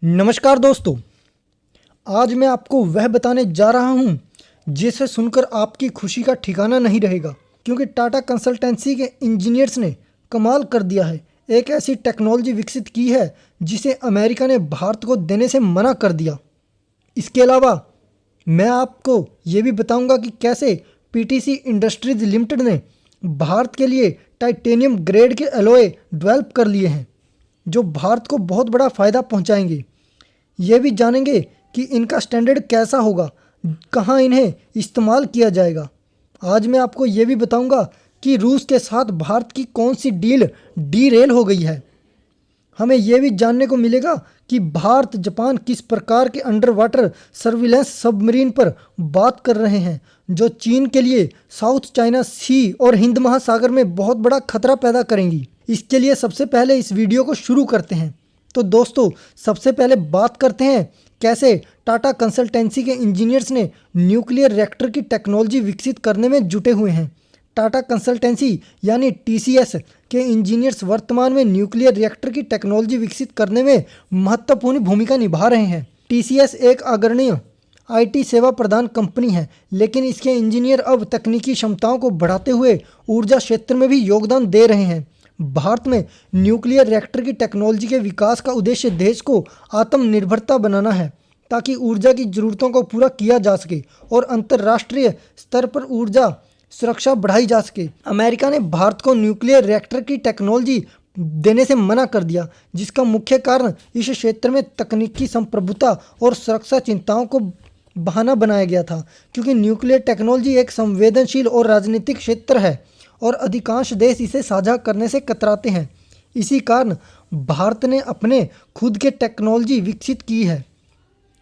नमस्कार दोस्तों। आज मैं आपको वह बताने जा रहा हूँ जिसे सुनकर आपकी खुशी का ठिकाना नहीं रहेगा, क्योंकि टाटा कंसल्टेंसी के इंजीनियर्स ने कमाल कर दिया है। एक ऐसी टेक्नोलॉजी विकसित की है जिसे अमेरिका ने भारत को देने से मना कर दिया। इसके अलावा मैं आपको ये भी बताऊंगा कि कैसे पीटीसी इंडस्ट्रीज लिमिटेड ने भारत के लिए टाइटेनियम ग्रेड के एलॉय डेवलप कर लिए हैं जो भारत को बहुत बड़ा फ़ायदा पहुंचाएंगे। ये भी जानेंगे कि इनका स्टैंडर्ड कैसा होगा, कहाँ इन्हें इस्तेमाल किया जाएगा। आज मैं आपको ये भी बताऊंगा कि रूस के साथ भारत की कौन सी डील डीरेल हो गई है। हमें यह भी जानने को मिलेगा कि भारत जापान किस प्रकार के अंडर वाटर सर्विलेंस सबमरीन पर बात कर रहे हैं जो चीन के लिए साउथ चाइना सी और हिंद महासागर में बहुत बड़ा खतरा पैदा करेंगी। इसके लिए सबसे पहले इस वीडियो को शुरू करते हैं। तो दोस्तों, सबसे पहले बात करते हैं कैसे टाटा कंसल्टेंसी के इंजीनियर्स ने न्यूक्लियर रिएक्टर की टेक्नोलॉजी विकसित करने में जुटे हुए हैं। टाटा कंसल्टेंसी यानी टीसीएस के इंजीनियर्स वर्तमान में न्यूक्लियर रिएक्टर की टेक्नोलॉजी विकसित करने में महत्वपूर्ण भूमिका निभा रहे हैं। टीसीएस एक अग्रणी आईटी सेवा प्रदान कंपनी है, लेकिन इसके इंजीनियर अब तकनीकी क्षमताओं को बढ़ाते हुए ऊर्जा क्षेत्र में भी योगदान दे रहे हैं। भारत में न्यूक्लियर रिएक्टर की टेक्नोलॉजी के विकास का उद्देश्य देश को आत्मनिर्भरता बनाना है, ताकि ऊर्जा की ज़रूरतों को पूरा किया जा सके और अंतर्राष्ट्रीय स्तर पर ऊर्जा सुरक्षा बढ़ाई जा सके। अमेरिका ने भारत को न्यूक्लियर रिएक्टर की टेक्नोलॉजी देने से मना कर दिया, जिसका मुख्य कारण इस क्षेत्र में तकनीकी संप्रभुता और सुरक्षा चिंताओं को बहाना बनाया गया था, क्योंकि न्यूक्लियर टेक्नोलॉजी एक संवेदनशील और राजनीतिक क्षेत्र है और अधिकांश देश इसे साझा करने से कतराते हैं। इसी कारण भारत ने अपने खुद के टेक्नोलॉजी विकसित की है,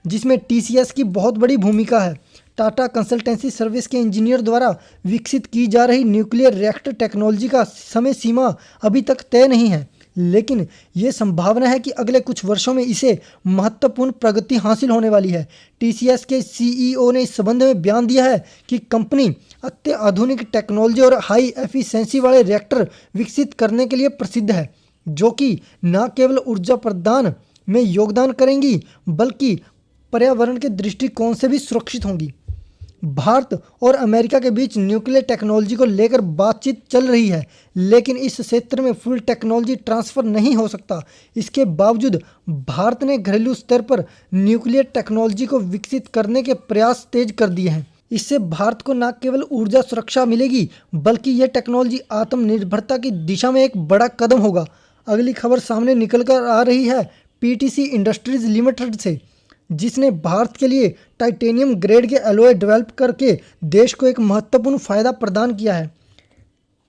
जिसमें टीसीएस की बहुत बड़ी भूमिका है। टाटा कंसल्टेंसी सर्विस के इंजीनियर द्वारा विकसित की जा रही न्यूक्लियर रिएक्टर टेक्नोलॉजी का समय सीमा अभी तक तय नहीं है, लेकिन ये संभावना है कि अगले कुछ वर्षों में इसे महत्वपूर्ण प्रगति हासिल होने वाली है। टीसीएस के सीईओ ने इस संबंध में बयान दिया है कि कंपनी अत्याधुनिक टेक्नोलॉजी और हाई एफिशिएंसी वाले रिएक्टर विकसित करने के लिए प्रसिद्ध है, जो कि न केवल ऊर्जा प्रदान में योगदान करेंगी बल्कि पर्यावरण के दृष्टिकोण से भी सुरक्षित होंगी। भारत और अमेरिका के बीच न्यूक्लियर टेक्नोलॉजी को लेकर बातचीत चल रही है, लेकिन इस क्षेत्र में फुल टेक्नोलॉजी ट्रांसफ़र नहीं हो सकता। इसके बावजूद भारत ने घरेलू स्तर पर न्यूक्लियर टेक्नोलॉजी को विकसित करने के प्रयास तेज कर दिए हैं। इससे भारत को न केवल ऊर्जा सुरक्षा मिलेगी, बल्कि यह टेक्नोलॉजी आत्मनिर्भरता की दिशा में एक बड़ा कदम होगा। अगली खबर सामने निकल कर आ रही है पीटीसी इंडस्ट्रीज लिमिटेड से, जिसने भारत के लिए टाइटेनियम ग्रेड के एलॉय डेवलप करके देश को एक महत्वपूर्ण फ़ायदा प्रदान किया है।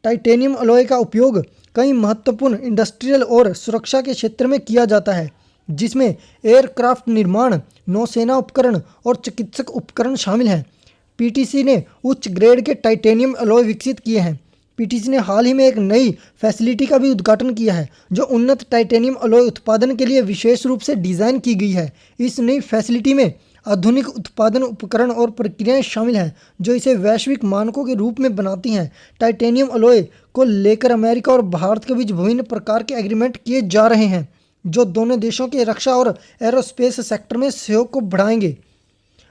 टाइटेनियम एलॉय का उपयोग कई महत्वपूर्ण इंडस्ट्रियल और सुरक्षा के क्षेत्र में किया जाता है, जिसमें एयरक्राफ्ट निर्माण, नौसेना उपकरण और चिकित्सक उपकरण शामिल हैं। पीटीसी ने उच्च ग्रेड के टाइटेनियम एलॉय विकसित किए हैं। पीटीसी ने हाल ही में एक नई फैसिलिटी का भी उद्घाटन किया है, जो उन्नत टाइटेनियम एलॉय उत्पादन के लिए विशेष रूप से डिज़ाइन की गई है। इस नई फैसिलिटी में आधुनिक उत्पादन उपकरण और प्रक्रियाएं शामिल हैं, जो इसे वैश्विक मानकों के रूप में बनाती हैं। टाइटेनियम एलॉय को लेकर अमेरिका और भारत के बीच विभिन्न प्रकार के एग्रीमेंट किए जा रहे हैं, जो दोनों देशों के रक्षा और एरोस्पेस सेक्टर में सहयोग को बढ़ाएंगे।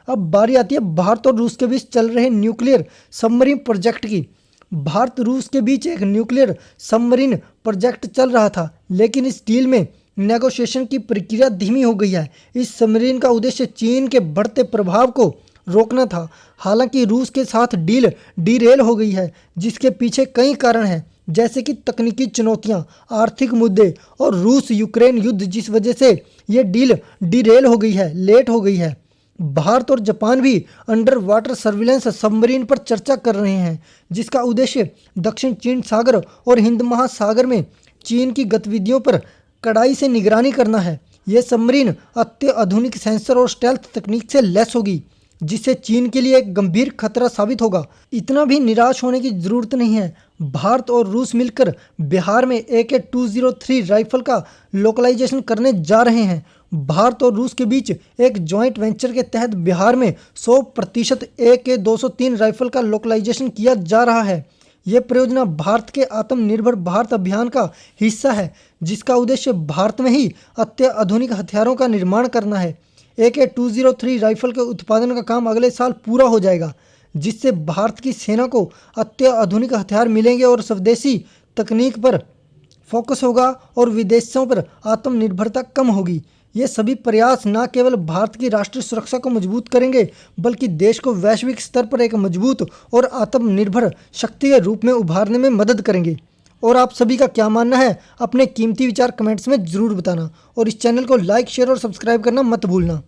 अब बारी आती है भारत और रूस के बीच चल रहे न्यूक्लियर सबमरीन प्रोजेक्ट की। भारत रूस के बीच एक न्यूक्लियर सबमरीन प्रोजेक्ट चल रहा था, लेकिन इस डील में नेगोशिएशन की प्रक्रिया धीमी हो गई है। इस सबमरीन का उद्देश्य चीन के बढ़ते प्रभाव को रोकना था। हालांकि रूस के साथ डील डीरेल हो गई है, जिसके पीछे कई कारण हैं, जैसे कि तकनीकी चुनौतियां, आर्थिक मुद्दे और रूस यूक्रेन युद्ध, जिस वजह से ये डील डीरेल हो गई है, लेट हो गई है। भारत और जापान भी अंडर वाटर सर्विलेंस सबमरीन पर चर्चा कर रहे हैं, जिसका उद्देश्य दक्षिण चीन सागर और हिंद महासागर में चीन की गतिविधियों पर कड़ाई से निगरानी करना है। यह सबमरीन अत्याधुनिक सेंसर और स्टेल्थ तकनीक से लैस होगी, जिससे चीन के लिए एक गंभीर खतरा साबित होगा। इतना भी निराश होने की ज़रूरत नहीं है। भारत और रूस मिलकर बिहार में AK-203 राइफल का लोकलाइजेशन करने जा रहे हैं। भारत और रूस के बीच एक जॉइंट वेंचर के तहत बिहार में 100% AK-203 राइफल का लोकलाइजेशन किया जा रहा है। ये परियोजना भारत के आत्मनिर्भर भारत अभियान का हिस्सा है, जिसका उद्देश्य भारत में ही अत्याधुनिक हथियारों का निर्माण करना है। AK-203 राइफल के उत्पादन का काम अगले साल पूरा हो जाएगा, जिससे भारत की सेना को अत्याधुनिक हथियार मिलेंगे और स्वदेशी तकनीक पर फोकस होगा और विदेशों पर आत्मनिर्भरता कम होगी। ये सभी प्रयास न केवल भारत की राष्ट्रीय सुरक्षा को मजबूत करेंगे, बल्कि देश को वैश्विक स्तर पर एक मजबूत और आत्मनिर्भर शक्ति के रूप में उभारने में मदद करेंगे। और आप सभी का क्या मानना है, अपने कीमती विचार कमेंट्स में ज़रूर बताना और इस चैनल को लाइक, शेयर और सब्सक्राइब करना मत भूलना।